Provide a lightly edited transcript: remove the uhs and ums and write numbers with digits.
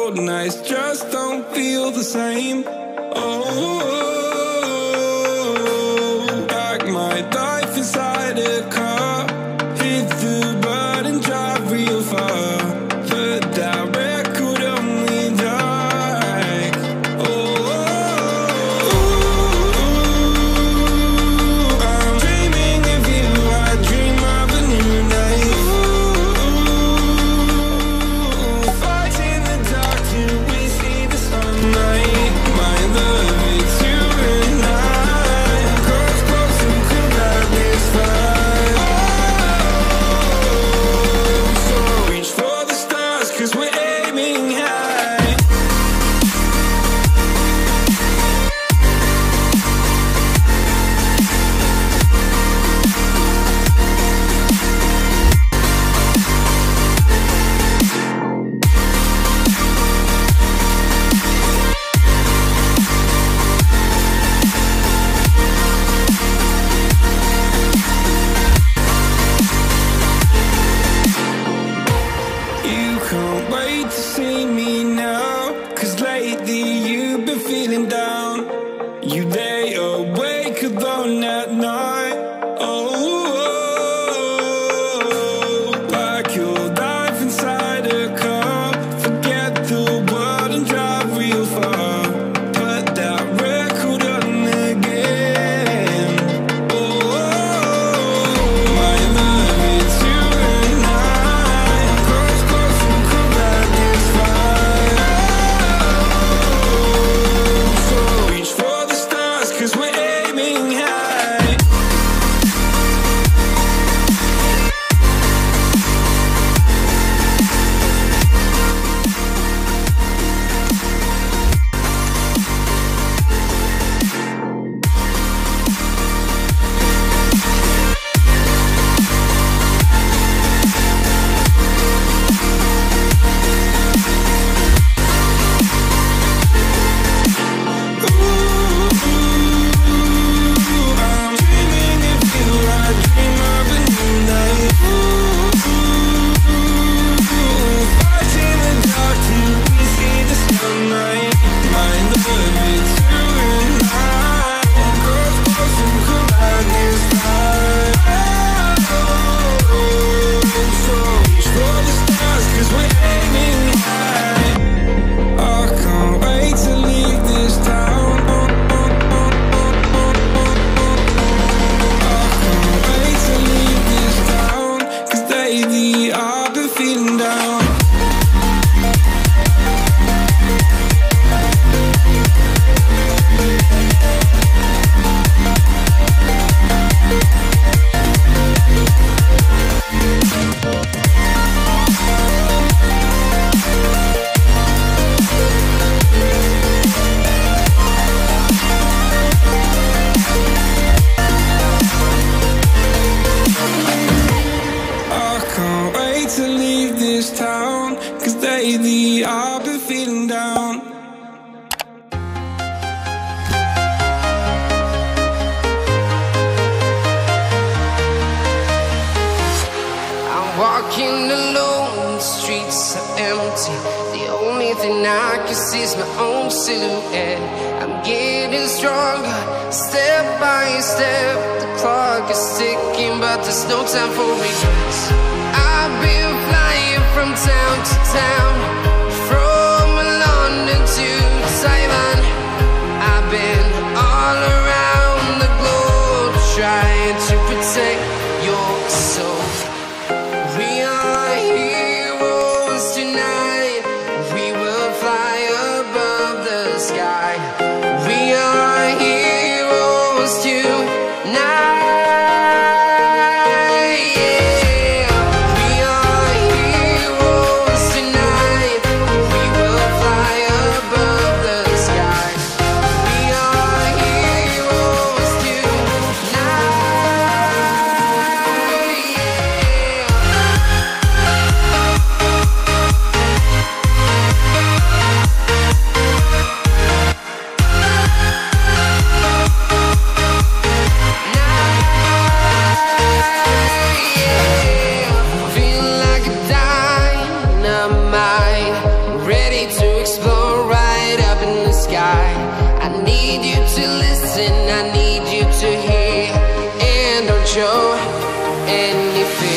cold nights just don't feel the same. Oh, like my life inside a car, hit the button, drive real far, but that record only like, oh, I'm dreaming of you, I dream of a new night. Fight in the dark till we see the sunlight. My love, it's you and I. Close, close and cool like this fire. So reach for the stars, 'cause we're aiming high. You can't wait to see me now, 'cause lately you've been feeling down. You lay awake alone at night. Oh, like your life inside a car. Forget the world and drive real far. Put that record on again. Oh, my love, it's you and I. Close, close and cool like this fire. So reach for the stars, 'cause we're aiming high. I'm dreaming of you, I dream of a new night. Fight in the dark till we see the sunlight. My love, it's you and I. Close, close and cool like this fire. So reach for the stars, 'cause we're aiming high. I can't wait to leave this town. I can't wait to leave this town, 'cause lately I've been feeling down. I can't wait to leave this town, 'cause lately I've been feeling down. I'm walking alone, the streets are empty. The only thing I can see is my own silhouette. I'm getting stronger, step by step. The clock is ticking, but there's no time for regrets. I've been flying from town to town, from London to Taiwan. I've been all around the globe, trying to protect your soul. We are heroes tonight. We will fly above the sky. We are heroes tonight. Yeah. We are heroes tonight. anything.